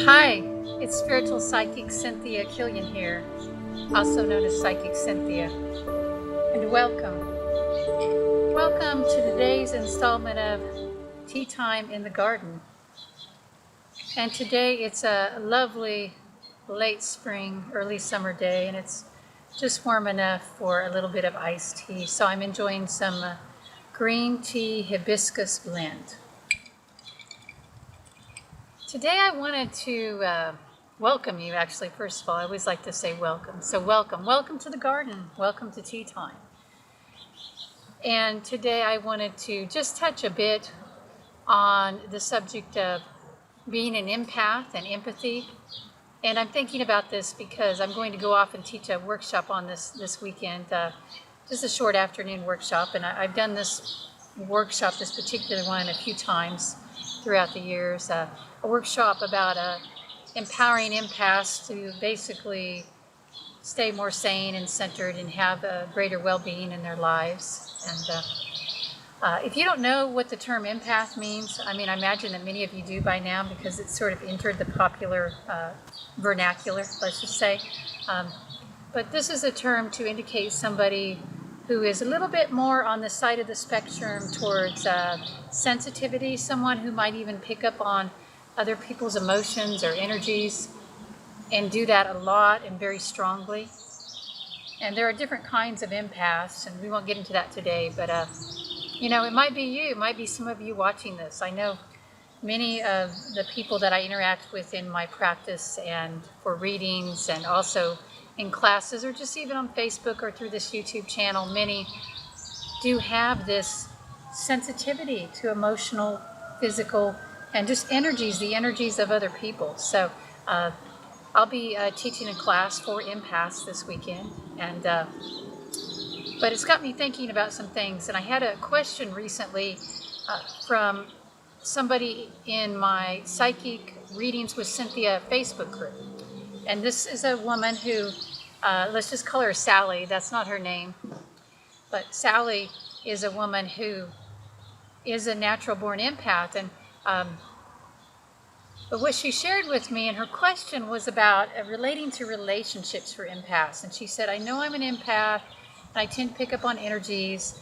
Hi, it's Spiritual Psychic Cynthia Killian here, also known as Psychic Cynthia, and welcome. Welcome to today's installment of Tea Time in the Garden. And today it's a lovely late spring, early summer day, and it's just warm enough for a little bit of iced tea. So I'm enjoying some green tea hibiscus blend. Today I wanted to welcome you, actually. First of all, I always like to say welcome. So welcome to the garden, welcome to tea time. And today I wanted to just touch a bit on the subject of being an empath and empathy. And I'm thinking about this because I'm going to go off and teach a workshop on this weekend, just a short afternoon workshop. And I've done this workshop, this particular one, a few times throughout the years. A workshop about empowering empaths to basically stay more sane and centered and have a greater well-being in their lives. And if you don't know what the term empath means, I mean, I imagine that many of you do by now because it's sort of entered the popular vernacular, let's just say. But this is a term to indicate somebody who is a little bit more on the side of the spectrum towards sensitivity, someone who might even pick up on other people's emotions or energies and do that a lot and very strongly. And there are different kinds of empaths, and we won't get into that today, but you know, it might be you, it might be some of you watching this. I know many of the people that I interact with in my practice and for readings and also in classes or just even on Facebook or through this YouTube channel, many do have this sensitivity to emotional, physical, and just energies, the energies of other people. So I'll be teaching a class for empaths this weekend, and but it's got me thinking about some things. And I had a question recently from somebody in my Psychic Readings with Cynthia Facebook group. And this is a woman who, let's just call her Sally. That's not her name. But Sally is a woman who is a natural born empath. And but what she shared with me, and her question was about relating to relationships for empaths. And she said, I know I'm an empath, and I tend to pick up on energies.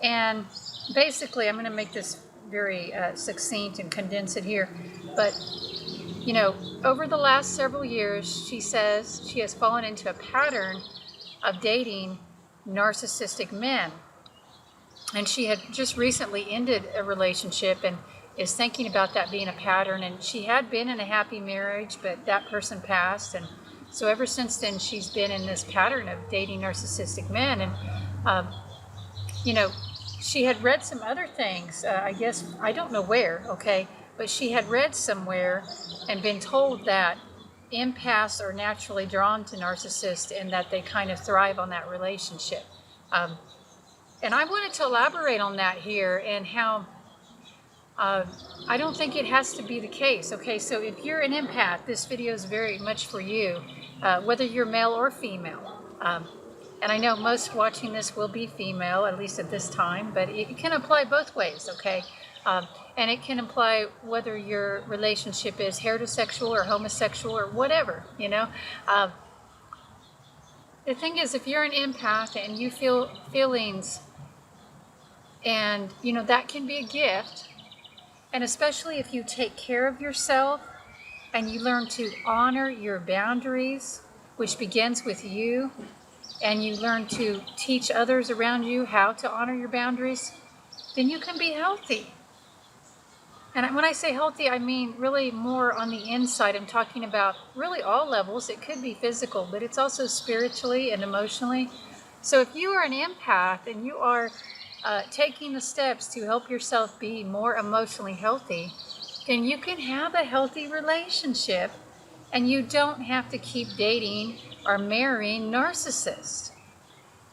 And basically, I'm going to make this very succinct and condense it here. But you know, over the last several years, she says she has fallen into a pattern of dating narcissistic men. And she had just recently ended a relationship and is thinking about that being a pattern. And she had been in a happy marriage, but that person passed. And so ever since then, she's been in this pattern of dating narcissistic men. And, you know, she had read some other things, I guess, I don't know where, okay? But she had read somewhere and been told that empaths are naturally drawn to narcissists and that they kind of thrive on that relationship. And I wanted to elaborate on that here and how I don't think it has to be the case. Okay, so if you're an empath, this video is very much for you, whether you're male or female. And I know most watching this will be female, at least at this time, but it can apply both ways, okay? And it can apply whether your relationship is heterosexual or homosexual or whatever, you know. The thing is, if you're an empath and you feel feelings, and, you know, that can be a gift, and especially if you take care of yourself and you learn to honor your boundaries, which begins with you, and you learn to teach others around you how to honor your boundaries, then you can be healthy. And when I say healthy, I mean really more on the inside. I'm talking about really all levels. It could be physical, but it's also spiritually and emotionally. So if you are an empath and you are taking the steps to help yourself be more emotionally healthy, then you can have a healthy relationship and you don't have to keep dating or marrying narcissists.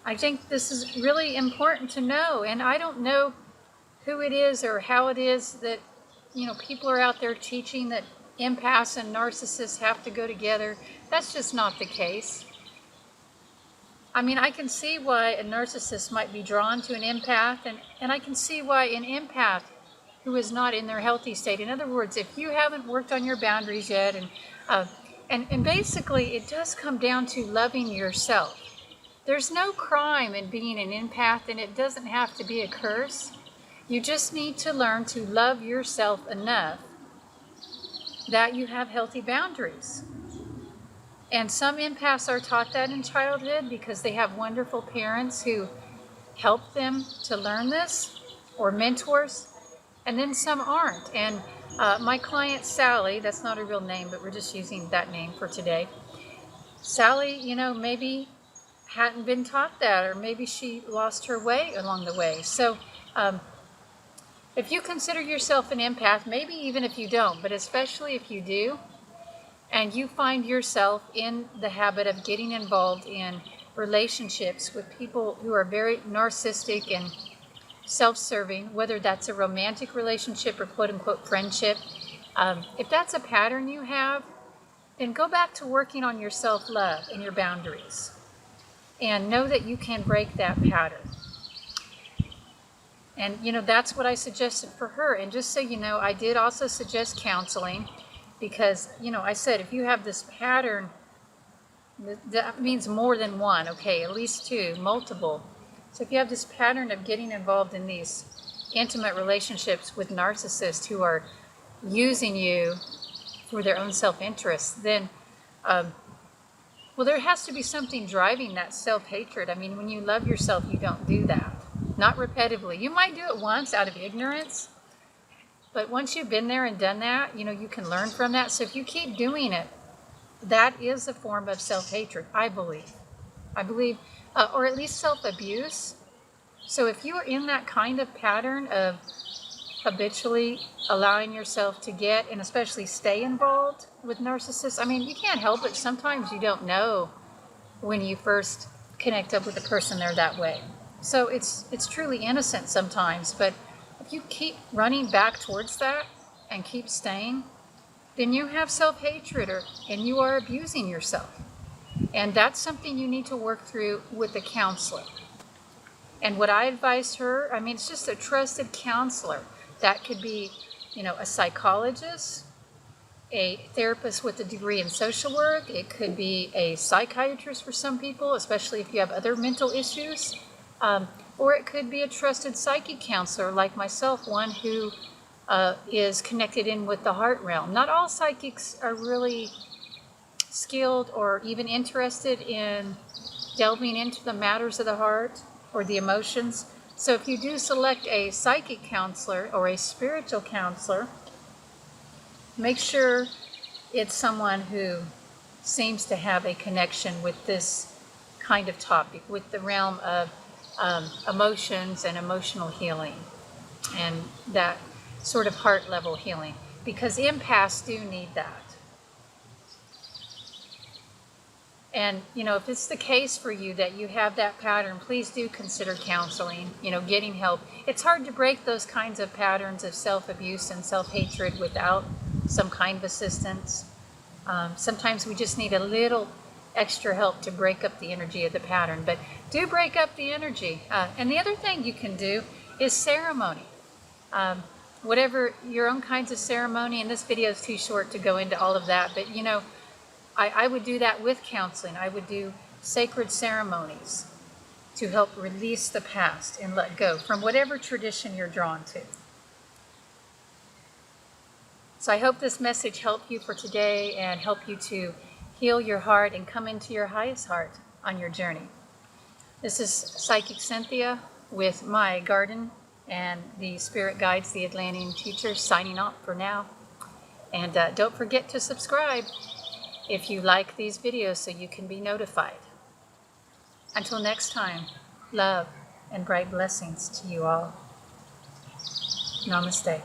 I think this is really important to know. And I don't know who it is or how it is that, you know, people are out there teaching that empaths and narcissists have to go together. That's just not the case. I mean, I can see why a narcissist might be drawn to an empath, and I can see why an empath who is not in their healthy state. In other words, if you haven't worked on your boundaries yet, and basically it does come down to loving yourself. There's no crime in being an empath, and it doesn't have to be a curse. You just need to learn to love yourself enough that you have healthy boundaries. And some empaths are taught that in childhood because they have wonderful parents who help them to learn this, or mentors, and then some aren't. And my client Sally, that's not a real name, but we're just using that name for today. Sally, maybe hadn't been taught that, or maybe she lost her way along the way. So if you consider yourself an empath, maybe even if you don't, but especially if you do, and you find yourself in the habit of getting involved in relationships with people who are very narcissistic and self-serving, whether that's a romantic relationship or quote-unquote friendship, if that's a pattern you have, then go back to working on your self-love and your boundaries. And know that you can break that pattern. And, that's what I suggested for her. And just so you know, I did also suggest counseling because, I said if you have this pattern, that means more than one, okay, at least two, multiple. So if you have this pattern of getting involved in these intimate relationships with narcissists who are using you for their own self-interest, then, well, there has to be something driving that self-hatred. I mean, when you love yourself, you don't do that. Not repetitively. You might do it once out of ignorance, but once you've been there and done that, you can learn from that. So if you keep doing it, that is a form of self-hatred, I believe. Or at least self-abuse. So if you are in that kind of pattern of habitually allowing yourself to get, and especially stay involved with narcissists, I mean, you can't help it. Sometimes you don't know when you first connect up with a person they're that way. So it's truly innocent sometimes, but if you keep running back towards that and keep staying, then you have self-hatred and you are abusing yourself. And that's something you need to work through with a counselor. And what I advise her, I mean, it's just a trusted counselor. That could be, a psychologist, a therapist with a degree in social work. It could be a psychiatrist for some people, especially if you have other mental issues. Or it could be a trusted psychic counselor like myself, one who is connected in with the heart realm. Not all psychics are really skilled or even interested in delving into the matters of the heart or the emotions. So if you do select a psychic counselor or a spiritual counselor, make sure it's someone who seems to have a connection with this kind of topic, with the realm of emotions and emotional healing and that sort of heart level healing, because empaths do need that. And, if it's the case for you that you have that pattern, please do consider counseling, getting help. It's hard to break those kinds of patterns of self-abuse and self-hatred without some kind of assistance. Sometimes we just need a little extra help to break up the energy of the pattern, but do break up the energy. And the other thing you can do is ceremony. Whatever your own kinds of ceremony, and this video is too short to go into all of that, but I would do that with counseling. I would do sacred ceremonies to help release the past and let go from whatever tradition you're drawn to. So I hope this message helped you for today and help you to heal your heart and come into your highest heart on your journey. This is Psychic Cynthia with my garden and the Spirit Guides, the Atlantean Teachers, signing off for now. And don't forget to subscribe if you like these videos so you can be notified. Until next time, love and bright blessings to you all. Namaste.